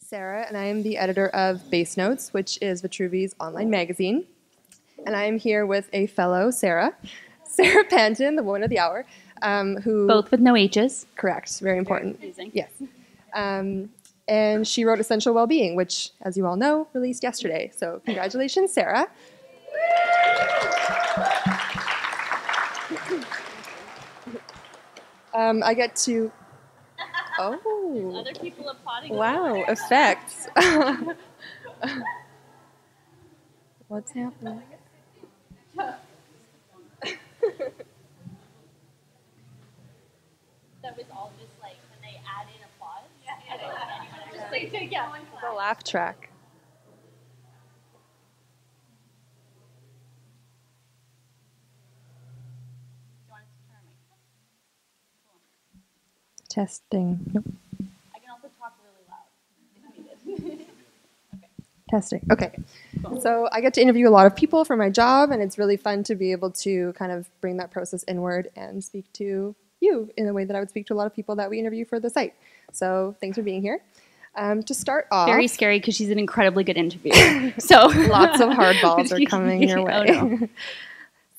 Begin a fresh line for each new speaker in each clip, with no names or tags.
Sarah, and I am the editor of Base Notes, which is Vitruvi's online magazine. And I am here with a fellow Sara Panton, the woman of the hour, who...
Both with no H's.
Correct, very important.
Very confusing.
Yes. And she wrote Essential Wellbeing, which, as you all know, released yesterday. So congratulations, Sara. I get to... Oh.
Other people applauding.
Wow, effects. What's happening?
That was all just like when they add in applause. Yeah. Just like to get one clap.
The laugh track.
Do you want us to turn our mic? Cool.
Testing. Nope.
I can also talk really loud if needed.
Testing. Okay. So I get to interview a lot of people for my job, and it's really fun to be able to kind of bring that process inward and speak to you in a way that I would speak to a lot of people that we interview for the site. So thanks for being here. To start off...
Very scary because she's an incredibly good interviewer. So
lots of hardballs are coming your way.
Oh, no.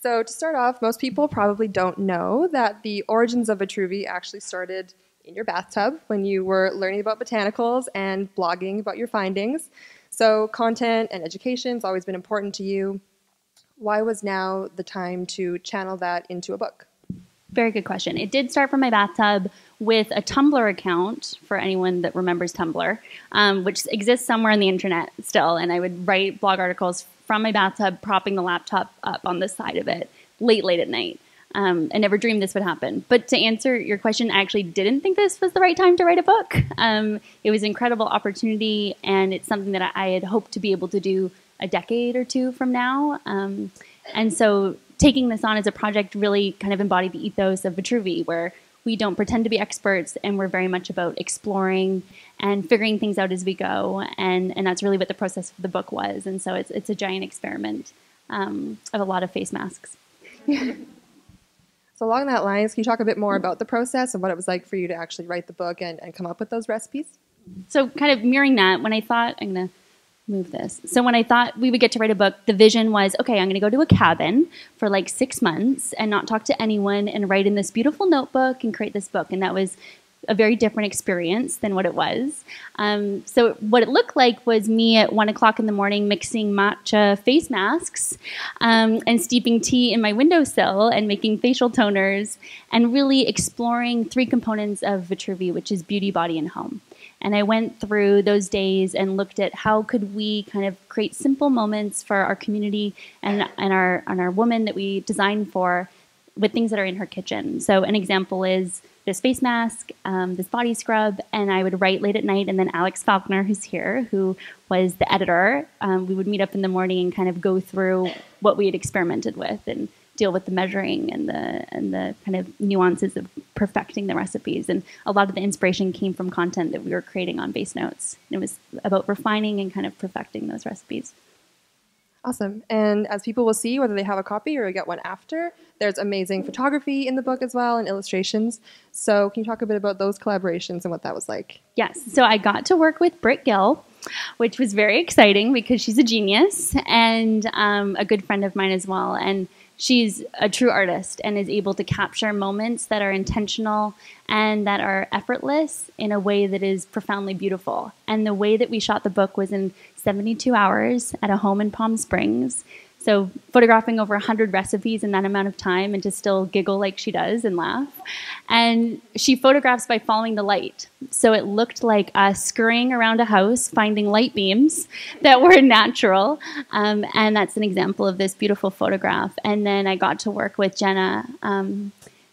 So to start off, most people probably don't know that the origins of Vitruvi actually started in your bathtub when you were learning about botanicals and blogging about your findings. So content and education has always been important to you. Why was now the time to channel that into a book?
Very good question. It did start from my bathtub with a Tumblr account, for anyone that remembers Tumblr, which exists somewhere on the internet still. And I would write blog articles from my bathtub, propping the laptop up on the side of it late at night. I never dreamed this would happen. But to answer your question, I actually didn't think this was the right time to write a book. It was an incredible opportunity, and it's something that I had hoped to be able to do a decade or two from now. And so taking this on as a project really kind of embodied the ethos of Vitruvi, where we don't pretend to be experts, and we're very much about exploring and figuring things out as we go. And that's really what the process of the book was. And so it's a giant experiment of a lot of face masks.
So along that lines, can you talk a bit more about the process and what it was like for you to actually write the book and come up with those recipes?
So kind of mirroring that, when I thought, I'm going to move this. So when I thought we would get to write a book, the vision was, okay, I'm going to go to a cabin for like 6 months and not talk to anyone and write in this beautiful notebook and create this book. And that was a very different experience than what it was. So what it looked like was me at 1 o'clock in the morning mixing matcha face masks and steeping tea in my windowsill and making facial toners and really exploring 3 components of Vitruvi, which is beauty, body, and home. And I went through those days and looked at how could we kind of create simple moments for our community and our woman that we designed for with things that are in her kitchen. So an example is this face mask, this body scrub, and I would write late at night, and then Alex Falconer, who's here, who was the editor, we would meet up in the morning and kind of go through what we had experimented with and deal with the measuring and the kind of nuances of perfecting the recipes. And a lot of the inspiration came from content that we were creating on Base Notes. And it was about refining and kind of perfecting those recipes.
Awesome. And as people will see, whether they have a copy or get one after, there's amazing photography in the book as well and illustrations. So can you talk a bit about those collaborations and what that was like?
Yes. So I got to work with Britt Gill, which was very exciting because she's a genius and a good friend of mine as well. And she's a true artist and is able to capture moments that are intentional and that are effortless in a way that is profoundly beautiful. And the way that we shot the book was in 72 hours at a home in Palm Springs. So photographing over 100 recipes in that amount of time and to still giggle like she does and laugh. And she photographs by following the light. So it looked like us scurrying around a house, finding light beams that were natural. And that's an example of this beautiful photograph. And then I got to work with Jenna,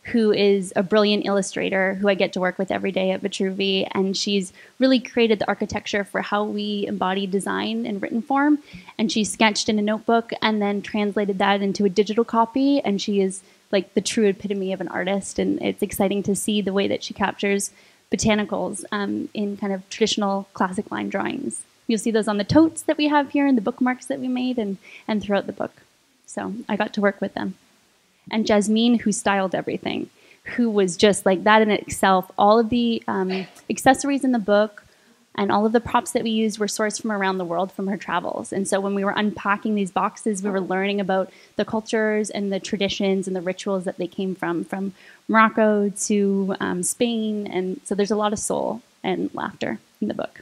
who is a brilliant illustrator who I get to work with every day at Vitruvi. And she's really created the architecture for how we embody design in written form. And she sketched in a notebook and then translated that into a digital copy. And she is like the true epitome of an artist. And it's exciting to see the way that she captures botanicals in kind of traditional classic line drawings. You'll see those on the totes that we have here and the bookmarks that we made and throughout the book. So I got to work with them. And Jasmine, who styled everything, who was just like that in itself. All of the accessories in the book And all of the props that we used were sourced from around the world from her travels. And so when we were unpacking these boxes, we were learning about the cultures and the traditions and the rituals that they came from Morocco to Spain. And so there's a lot of soul and laughter in the book.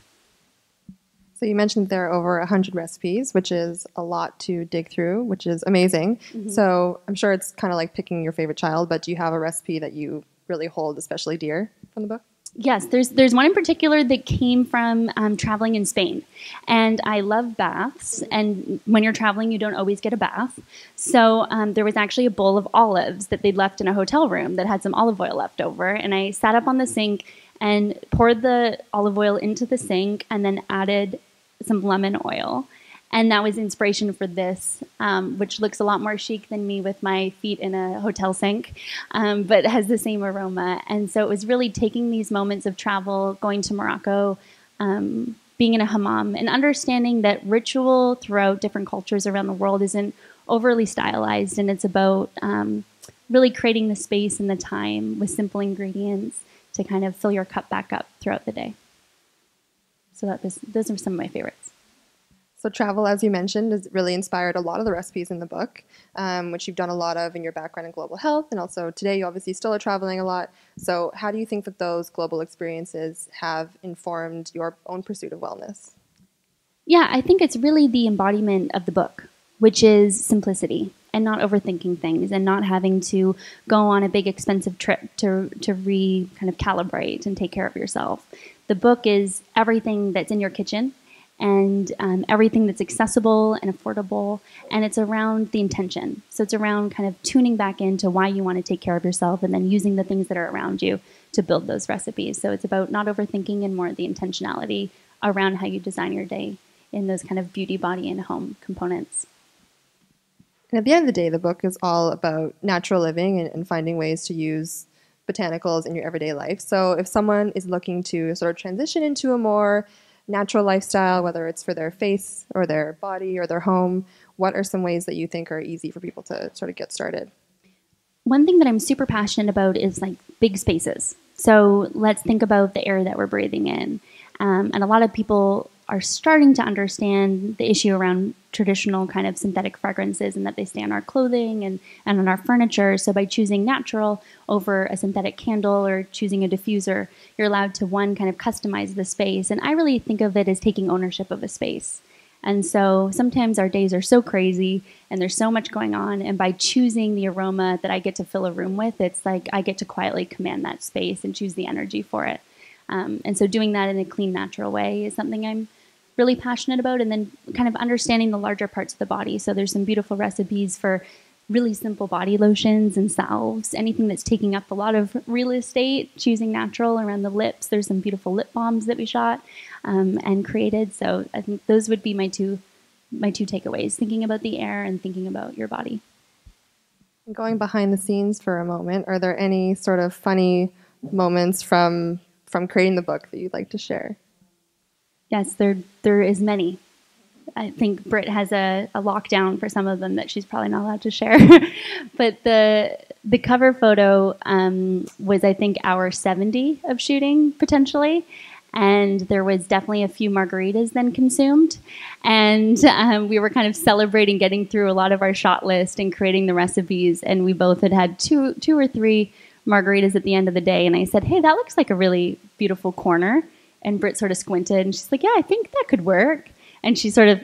So you mentioned there are over 100 recipes, which is a lot to dig through, which is amazing. Mm-hmm. So I'm sure it's kind of like picking your favorite child, but do you have a recipe that you really hold especially dear from the book?
Yes, there's one in particular that came from traveling in Spain. And I love baths. And when you're traveling, you don't always get a bath. So there was actually a bowl of olives that they'd left in a hotel room that had some olive oil left over. And I sat up on the sink and poured the olive oil into the sink and then added some lemon oil. And that was inspiration for this, which looks a lot more chic than me with my feet in a hotel sink, but has the same aroma. And so it was really taking these moments of travel, going to Morocco, being in a hammam, and understanding that ritual throughout different cultures around the world isn't overly stylized, and it's about really creating the space and the time with simple ingredients to kind of fill your cup back up throughout the day. So those are some of my favorites.
So travel, as you mentioned, has really inspired a lot of the recipes in the book, which you've done a lot of in your background in global health. And also today you obviously still are traveling a lot. So how do you think that those global experiences have informed your own pursuit of wellness?
Yeah, I think it's really the embodiment of the book, which is simplicity and not overthinking things and not having to go on a big expensive trip to kind of calibrate and take care of yourself. The book is everything that's in your kitchen and everything that's accessible and affordable, and it's around the intention. So it's around kind of tuning back into why you want to take care of yourself and then using the things that are around you to build those recipes. So it's about not overthinking and more the intentionality around how you design your day in those kind of beauty, body, and home components.
And at the end of the day, the book is all about natural living and finding ways to use botanicals in your everyday life. So if someone is looking to sort of transition into a more natural lifestyle, whether it's for their face or their body or their home, what are some ways that you think are easy for people to sort of get started?
One thing that I'm super passionate about is like big spaces. So let's think about the air that we're breathing in. And a lot of people are starting to understand the issue around traditional kind of synthetic fragrances and that they stay on our clothing and on our furniture. So by choosing natural over a synthetic candle or choosing a diffuser, you're allowed to, one, kind of customize the space. And I really think of it as taking ownership of a space. And so sometimes our days are so crazy and there's so much going on. And by choosing the aroma that I get to fill a room with, it's like I get to quietly command that space and choose the energy for it. And so doing that in a clean, natural way is something I'm really passionate about. And then kind of understanding the larger parts of the body. So there's some beautiful recipes for really simple body lotions and salves, anything that's taking up a lot of real estate, choosing natural around the lips. There's some beautiful lip balms that we shot and created. So I think those would be my two takeaways, thinking about the air and thinking about your body.
Going behind the scenes for a moment, are there any sort of funny moments from creating the book that you'd like to share?
Yes, there is many. I think Britt has a lockdown for some of them that she's probably not allowed to share. But the cover photo was, I think, hour 70 of shooting, potentially. And there was definitely a few margaritas then consumed. And we were kind of celebrating getting through a lot of our shot list and creating the recipes. And we both had two or three margaritas at the end of the day. And I said, hey, that looks like a really beautiful corner. And Britt sort of squinted and she's like, yeah, I think that could work. And she sort of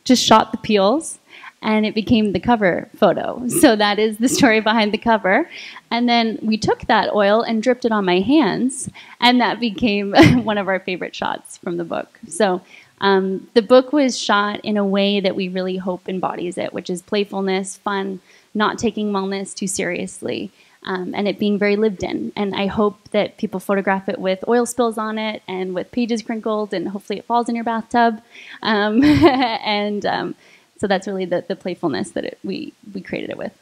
just shot the peels and it became the cover photo. So that is the story behind the cover. And then we took that oil and dripped it on my hands and that became one of our favorite shots from the book. So the book was shot in a way that we really hope embodies it, which is playfulness, fun, not taking wellness too seriously. And it being very lived in. And I hope that people photograph it with oil spills on it and with pages crinkled, and hopefully it falls in your bathtub. So that's really the playfulness that we created it with.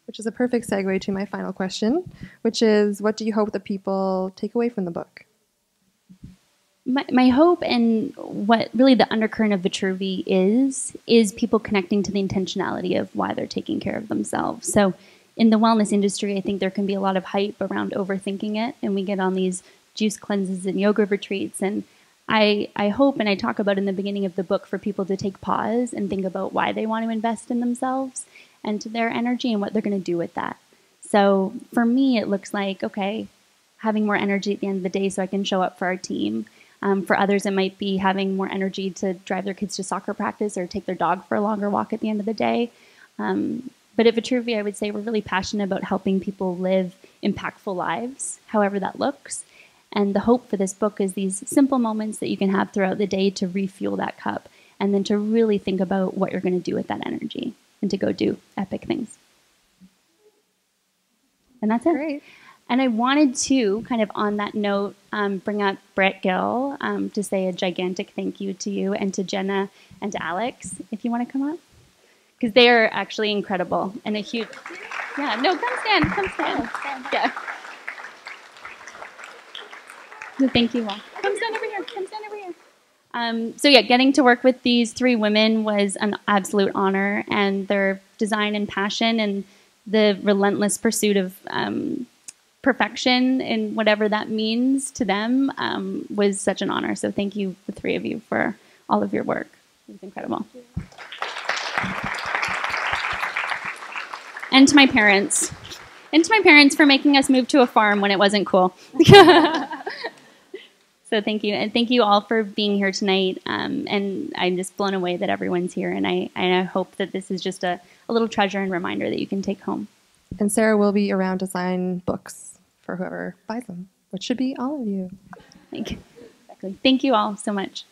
Which is a perfect segue to my final question, which is, what do you hope that people take away from the book?
My hope and what really the undercurrent of vitruvi is people connecting to the intentionality of why they're taking care of themselves. So in the wellness industry, I think there can be a lot of hype around overthinking it, and we get on these juice cleanses and yoga retreats, and I hope, and I talk about in the beginning of the book, for people to take pause and think about why they want to invest in themselves and to their energy and what they're going to do with that. So for me, it looks like, okay, having more energy at the end of the day so I can show up for our team. For others, it might be having more energy to drive their kids to soccer practice or take their dog for a longer walk at the end of the day. But at Vitruvi, I would say we're really passionate about helping people live impactful lives, however that looks. And the hope for this book is these simple moments that you can have throughout the day to refuel that cup, and then to really think about what you're going to do with that energy and to go do epic things. And that's it.
Great.
And I wanted to, kind of on that note, bring up Brett Gill to say a gigantic thank you to you and to Jenna and to Alex, if you want to come up. Because they are actually incredible and a huge... Yeah, no, come stand. Yeah. So thank you all. Come stand over here. So yeah, getting to work with these 3 women was an absolute honor, and their design and passion and the relentless pursuit of perfection and whatever that means to them was such an honor. So thank you, the 3 of you, for all of your work. It was incredible. And to my parents. And to my parents for making us move to a farm when it wasn't cool. So thank you. And thank you all for being here tonight. And I'm just blown away that everyone's here. And I hope that this is just a little treasure and reminder that you can take home.
And Sarah will be around to sign books for whoever buys them, which should be all of you.
Thank you. Exactly. Thank you all so much.